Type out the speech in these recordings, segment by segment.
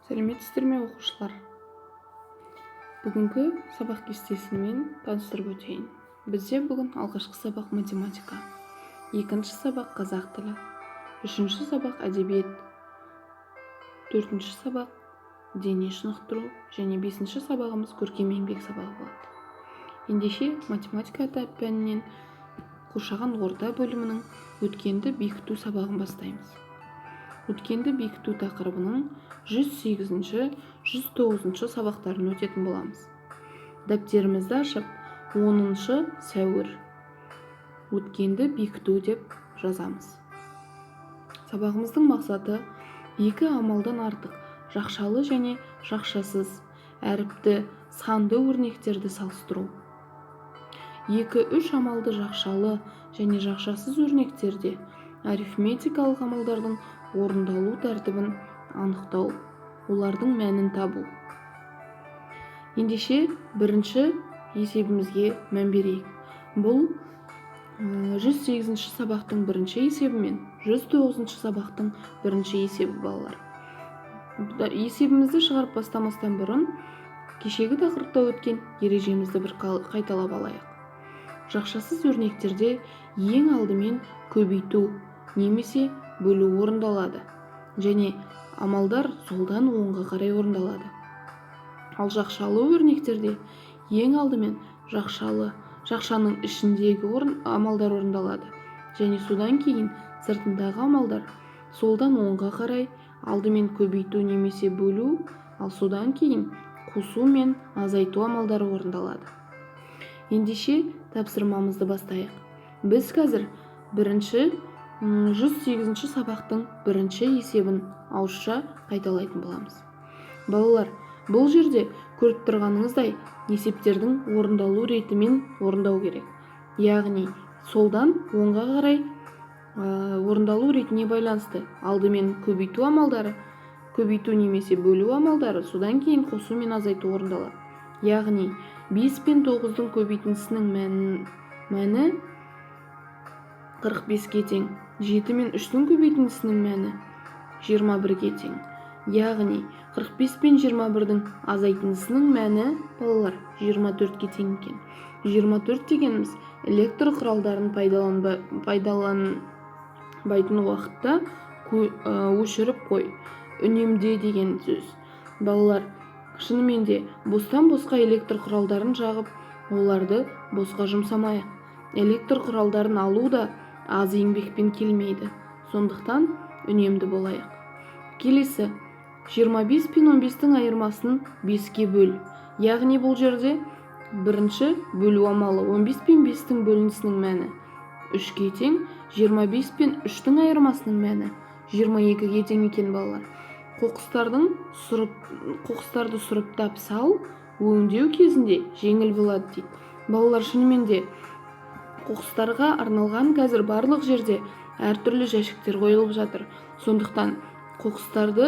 Сәлеметсіздер ме оқушылар? Бүгінгі сабақ кестесімен таныстырып өтейін. Бізде бүгін алғашқы сабақ математика, екінші сабақ қазақ тілі, үшінші сабақ әдебиет, төртінші сабақ дене шынықтыру және бесінші сабағымыз көркем еңбек сабағы болады. Ендеше математика пәнінен қоршаған орта бөлімінің өткенді бекіту сабағын бастаймыз. Өткенді бекіту тақырыбының 108-109 сабақтарын өтетін боламыз. Дәптерімізді ашып, 10 сәуір өткенді бекіту деп жазамыз. Сабағымыздың мақсаты екі амалдан артық жақшалы және жақшасыз әріпті санды өрнектерді салыстыру. 2-3 амалды жақшалы және жақшасыз өрнектерде арифметикалық амалдардың орындалу тәртібін анықтау, олардың мәнін табу. Ендеше бірінші есебімізге мән берейік. Бұл 108 сабақтың бірінші есебі мен 109 сабақтың бірінші есебі балалар. Есебімізді шығарып бастамастан бұрын кешегі тақырыпта өткен ережемізді бір қайталап алайық. Жақшасыз өрнектерде ең алдымен көбейту немесе бөлу орындалады және амалдар солдан оңға қарай орындалады. Ал жақшалы өрнектерде ең алдымен жақшаның ішіндегі амалдар орындалады және содан кейін сыртындағы амалдар солдан оңға қарай алдымен көбейту немесе бөлу, ал содан кейін қосу мен азайту амалдары орындалады. Ендеше тапсырмамызды бастайық. Біз қазір 108 сабақтың бірінші есебін ауызша қайталайтын боламыз. Балалар, бұл жерде көріп тұрғаныңыздай есептердің орындалу ретімен орындау керек. Яғни солдан оңға қарай орындалу ретіне байланысты алдымен көбейту амалдары, көбейту немесе бөлу амалдары, содан кейін қосу мен азайту орындалады. Яғни 5 пен 9-дың көбейтіндісінің мәні 45-ге тең. 7 мен 3-дің көбейтіндісінің мәні 21-ге тең. Яғни 45 пен 21-дің азайтындысының мәні балалар 24-ге тең екен. 24 дегеніміз электр құралдарын пайдаланбайтын уақытта өшіріп қой. Үнемде деген сөз. Балалар, шынымен де бостан босқа электр құралдарын жағып, оларды босқа жұмсамайық. Электр құралдарын алу да аз еңбекпен келмейді. Сондықтан үнемді болайық. Келесі, 25 пен 15-тің айырмасын 5-ке бөл. Яғни бұл жерде бірінші бөлу амалы 15 пен 5-тің бөлінісінің мәні 3-ке тең, 25 пен 3-тің айырмасының мәні 22-ге тең екен балалар. Қоқыстарды сұрыптап сал, өңдеу кезінде жеңіл болады дейді. Балалар, шынымен де қоқыстарға арналған қазір барлық жерде әртүрлі жәшіктер қойылып жатыр. Сондықтан қоқыстарды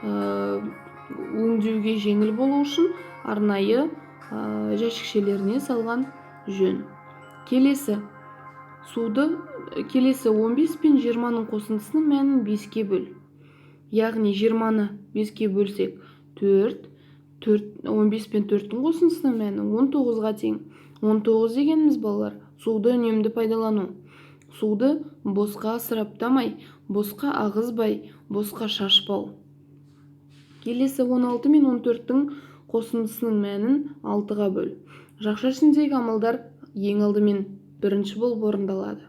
өңдеуге жеңіл болу үшін арнайы жәшікшелеріне салған жөн. Келесі 15 пен 20-ның қосындысының мәнін 5-ке бөл. Яғни 20-ны 5-ке бөлсек 15 пен 4-тің қосындысының мәні 19-ға тең. 19 дегеніміз балалар суды үнемді пайдалану. Суды босқа ысыраптамай, босқа ағызбай, босқа шашпау. Келесі 16 мен 14-тің қосындысының мәнін 6-ға бөл. Жақша ішіндегі амалдар ең алдымен бірінші болып орындалады.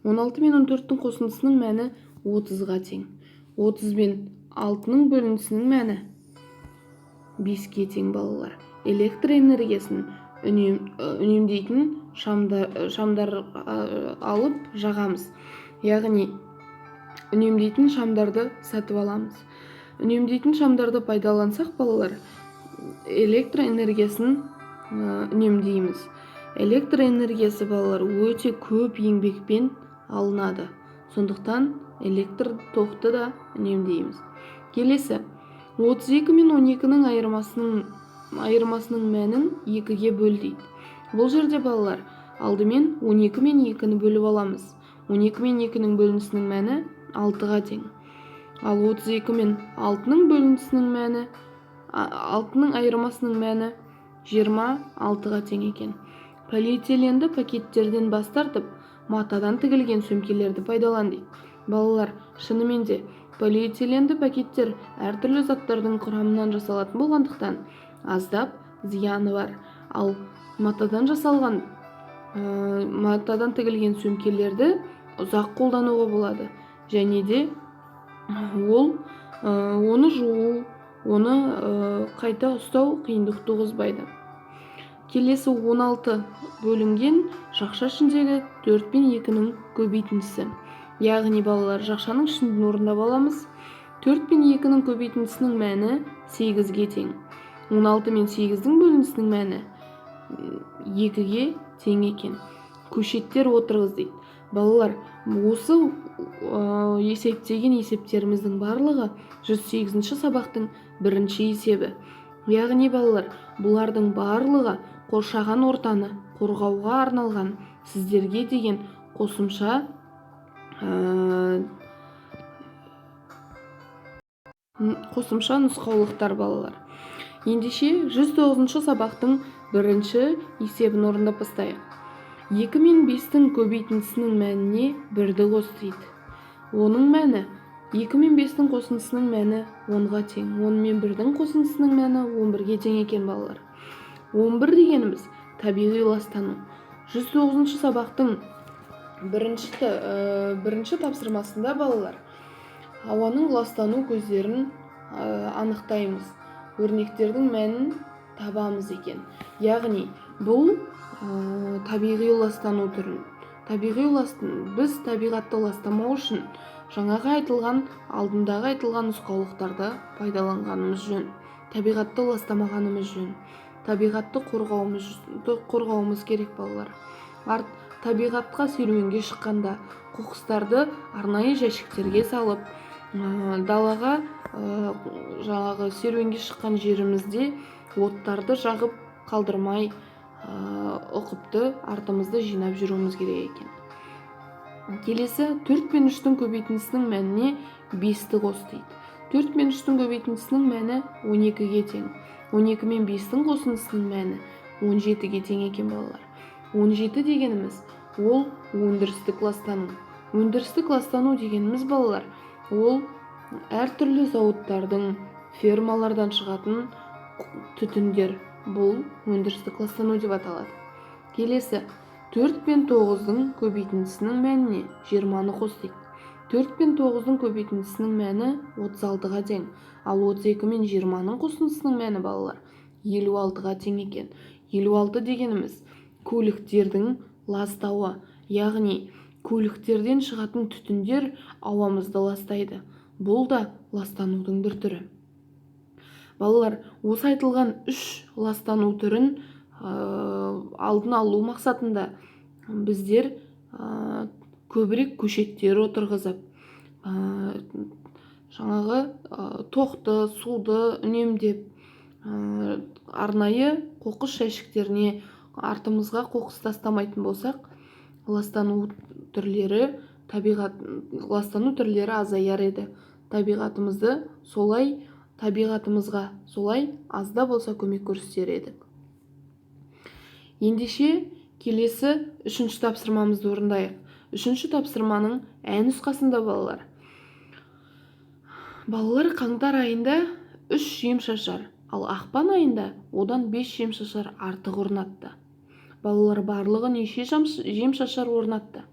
16 мен 14-тің қосындысының мәні 30-ға тең. 30 мен 6-ның бөлінісінің мәні 5-ке тең балалар. Электр энергиясын үнемдейтін шамдар алып жағамыз. Яғни үнемдейтін шамдарды сатып аламыз. Үнемдейтін шамдарды пайдалансақ балалар, электр энергиясын үнемдейміз. Электр энергиясы балалар өте көп еңбекпен алынады. Сондықтан электр тоқты да үнемдейміз. Келесі 32 мен 12-ның айырмасының мәнін 2-ге бөл дейді. Бұл жерде балалар алдымен 12 мен 2-ні бөліп аламыз. 12 мен 2-ның бөлінісінің мәні 6-ға тең. Ал 32 мен 6-ның бөлінісінің мәні, 6-ның айырмасының мәні 26-ға тең екен. Полиэтиленді пакеттерден бас тартып, матадан тігілген сөмкелерді пайдалан дейді. Балалар, шынымен де полиэтиленді пакеттер әртүрлі заттардың құрамынан жасалатын болғандықтан аздап зияны бар. Ал матадан жасалған матадан тігілген сөмкелерді ұзақ қолдануға болады. Және де ол оны жуу, оны қайта ұстау қиындық туғызбайды. Келесі 16 бөлінген жақша ішіндегі 4 пен 2-ның көбейтіндісі. Яғни балалар, жақшаның ішінден орындап аламыз. 4 пен 2-ның көбейтіндісінің мәні 8-ге тең. 16 мен 8-дің бөлінісінің мәні 2-ге тең екен. Көшеттер отырғыз дейді. Балалар, осы есептеген есептеріміздің барлығы 108-ші сабақтың бірінші есебі. Яғни балалар, бұлардың барлығы қоршаған ортаны қорғауға арналған сіздерге деген қосымша нұсқаулықтар балалар. Ендеше 109-шы сабақтың бірінші есебін орындап бастайық. 2 мен 5-тің көбейтіндісінің мәніне 1-ді қос дейді. Оның мәні 2 мен 5-тің қосындысының мәні 10-ға тең. 10 мен 1-дің қосындысының мәні 11-ге тең екен балалар. 11 дегеніміз табиғи ластану. 109-шы сабақтың бірінші тапсырмасында балалар ауаның ластану көздерін анықтаймыз. Өрнектердің мәнін табамыз екен. Яғни бұл табиғи ластану түрін. Біз табиғатты ластамау үшін жаңағы алдындағы айтылған нұсқаулықтарды пайдаланғанымыз жөн. Табиғатты ластамағанымыз жөн. Табиғатты қорғауымыз керек балалар. Табиғатқа серуенге шыққанда қоқыстарды арнайы жәшіктерге салып, далаға жаңағы серуенге шыққан жерімізде оттарды жағып қалдырмай, ұқыпты артымызды жинап жүруіміз керек екен. Келесі 4 пен 3-тің көбейтіндісінің мәніне 5-ті қос дейді. 4 пен 3-тің көбейтіндісінің мәні 12-ге тең. 12 мен 5-тің қосындысының мәні 17-ге тең екен балалар. 17 дегеніміз ол өндірістік ластану. Өндірістік ластану дегеніміз балалар, ол әртүрлі зауыттардың, фермалардан шығатын түтіндер. Бұл өндірістік ластану деп аталады. Келесі 4 пен 9-дың көбейтіндісінің мәніне 20-ны қос дейді. 4 пен 9-дың көбейтіндісінің мәні 36-ға тең. Ал 32 мен 20-ның қосындысының мәні балалар 56-ға тең екен. 56 дегеніміз көліктердің ластауы. Яғни көліктерден шығатын түтіндер ауамызды ластайды. Бұл да ластанудың бір түрі. Балалар, осы айтылған 3 ластану түрін алдын алу мақсатында біздер көбірек көшеттер отырғызып, жаңағы тоқты, суды үнемдеп, арнайы қоқыс жәшіктеріне артымызға қоқыс тастамайтын болсақ, ластану түрлері азаяр еді. Табиғатымызға солай азда болса көмек көрсетер едік. Ендеше келесі 3-ші тапсырмамызды орындайық. 3-ші тапсырманың нұсқасында балалар қаңтар айында 3 жем-шашар, ал ақпан айында одан 5 жем-шашар артық орнатты. Балалар барлығы неше жем-шашар орнатты?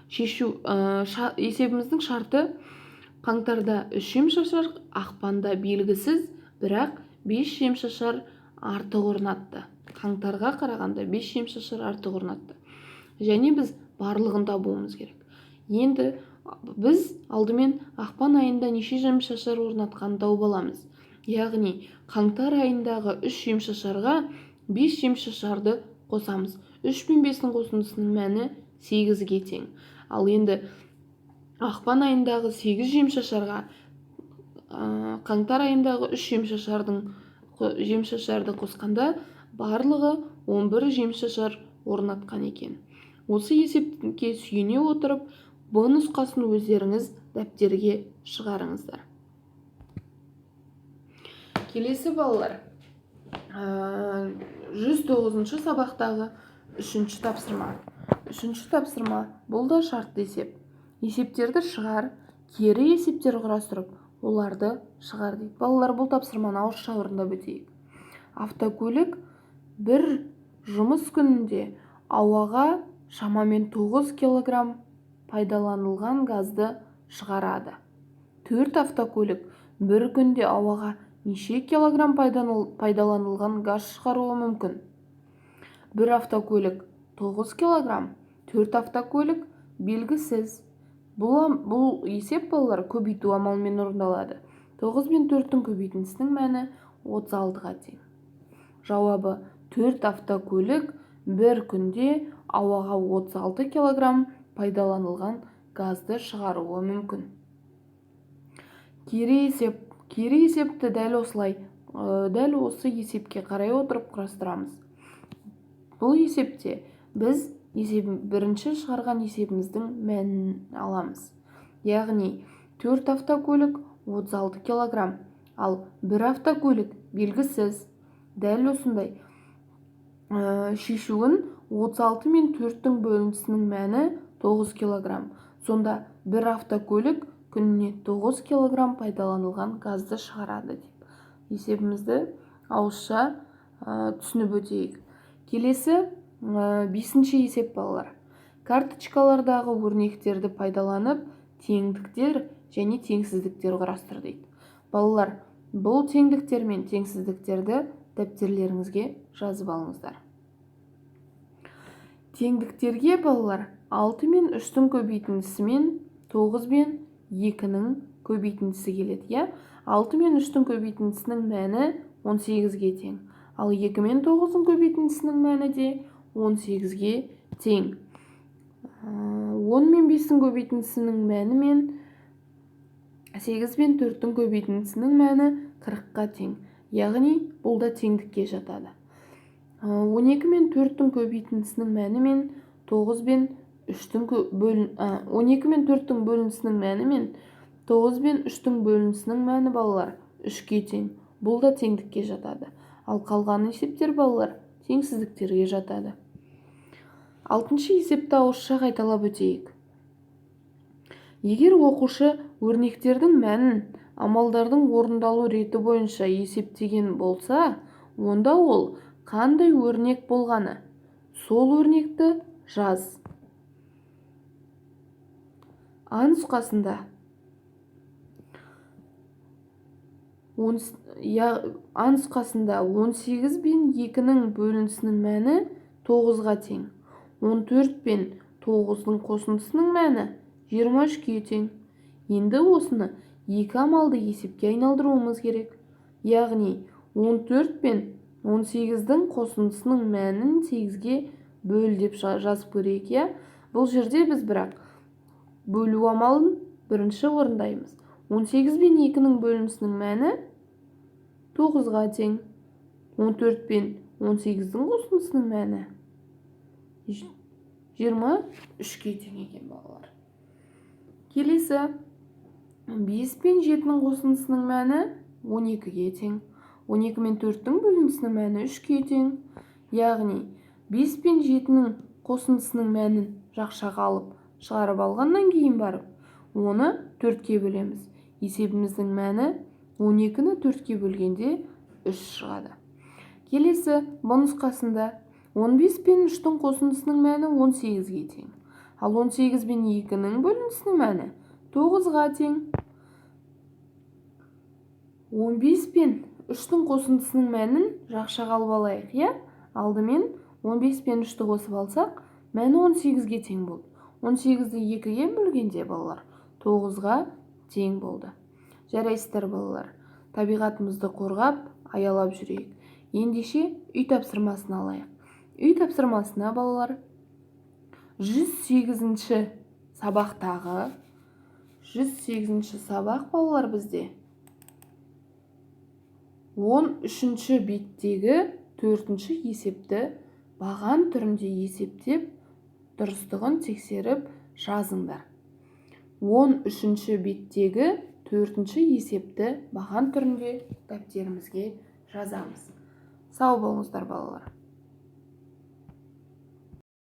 Есебіміздің шарты: қаңтарда 3 жем-шашар, ақпанда белгісіз, бірақ 5 жем-шашар артық орнатты. Қаңтарға қарағанда 5 жем-шашар артық орнатты. Және біз барлығын табуымыз керек. Енді біз алдымен ақпан айында неше жем-шашар орнатқанын тауып аламыз. Яғни қаңтар айындағы 3 жем-шашарға 5 жем-шашарды қосамыз. 3 пен 5-тің қосындысының мәні 8-ге тең. Ал енді ақпан айындағы 8 жем-шашарға қаңтар айындағы 3 жем-шашарды қосқанда барлығы 11 жем-шашар орнатқан екен. Осы есепке сүйене отырып, Б нұсқасын өздеріңіз дәптерге шығарыңыздар. Келесі балалар, 109 сабақтағы 3-ші тапсырма. 3-ші тапсырма бұл да шартты есеп. Есептерді шығар, кері есептер құрастырып, оларды шығар дейді. Балалар, бұл тапсырманы ауызша орындап өтейік. Автокөлік бір жұмыс күнінде ауаға шамамен 9 кг пайдаланылған газды шығарады. 4 автокөлік бір күнде ауаға неше килограмм пайдаланылған газ шығаруы мүмкін? Бір автокөлік 9 кг, 4 автокөлік белгісіз. Бұл есеп балалар көбейту амалымен орындалады. 9 мен 4-тің көбейтіндісінің мәні 36-ға тең. Жауабы: 4 автокөлік бір күнде ауаға 36 кг пайдаланылған газды шығаруы мүмкін. Кері есепті дәл осы есепке қарай отырып құрастырамыз. Бұл есепте біз бірінші шығарған есебіміздің мәнін аламыз. Яғни 4 автокөлік 36 кг, ал бір автокөлік белгісіз. Дәл осындай шешуін 36 мен 4-тің бөлінісінің мәні 9 кг. Сонда бір автокөлік күніне 9 кг пайдаланылған газды шығарады деп есебімізді ауызша түсініп өтейік. Келесі 5-ші есеп балалар. Карточкалардағы өрнектерді пайдаланып теңдіктер және теңсіздіктер құрастыр дейді. Балалар, бұл теңдіктер мен теңсіздіктерді дәптерлеріңізге жазып алыңыздар. Теңдіктерге балалар 6 мен 3-тің көбейтіндісі мен 9 мен 2-нің көбейтіндісі келеді. 6 мен 3-тің көбейтіндісінің мәні 18-ге тең. Ал 2 мен 9-ның көбейтіндісінің мәні де 18-ге тең. 10 мен 5-тің көбейтіндісінің мәні мен 8 мен 4-тің көбейтіндісінің мәні 40-қа тең. Яғни бұл да теңдікке жатады. 12 мен 4-тің көбейтіндісінің мәні мен 9 мен 3-тің 12 мен 4-тің бөлінісінің мәні мен 9 мен 3-тің бөлінісінің мәні балалар 3-ке тең. Бұл да теңдікке жатады. Ал қалған есептер балалар теңсіздіктерге жатады. 6-шы есепті ауызша қайталап өтейік. Егер оқушы өрнектердің мәнін амалдардың орындалу реті бойынша есептеген болса, онда ол қандай өрнек болғаны? Сол өрнекті жаз. А нұсқасында 18 бен 2-нің бөлінісінің мәні 9-ға тең. 14 бен 9-ның қосындысының мәні 23-ке тең. Енді осыны 2 амалды есепке айналдыруымыз керек. Яғни 14 бен 18-дің қосындысының мәнін 8-ге бөл деп жазып көрейік. Бұл жерде біз бірақ бөлу амалын бірінші орындаймыз. 18 бен 2-нің бөлінісінің мәні 9-ға тең. 14 бен 18-дің қосындысының мәні 23-ке тең екен балалар. Келесі 5 бен 7-нің қосындысының мәні 12-ге тең. 12 мен 4-тің бөлінісінің мәні 3-ке тең. Яғни 5 бен 7-нің қосындысының мәнін жақшаға алып шығарып алғаннан кейін барып, оны 4-ке бөлеміз. Есебіміздің мәні 12-ні 4-ке бөлгенде 3 шығады. Келесі бұл нұсқасында 15 бен 3-тің қосындысының мәні 18-ге тең. Ал 18 бен 2-нің бөлінісінің мәні 9-ға тең. 15 бен 3-тің қосындысының мәнін жақшаға алып алайық. Алдымен 15 бен 3-ті қосып алсақ, мәні 18-ге тең болды. 18-ді 2-ге бөлгенде балалар 9-ға тең болды. Жарайсыздар балалар, табиғатымызды қорғап, аялап жүрейік. Ендеше үй тапсырмасын алайық. Үй тапсырмасына балалар 108-ші сабақтағы 108-ші сабақ балалар бізде 13-ші беттегі 4-ші есепті баған түрінде есептеп, дұрыстығын тексеріп жазыңдар. 13-ші беттегі 4-ші есепті баған түрінде дәптерімізге жазамыз. Сау болыңыздар балалар.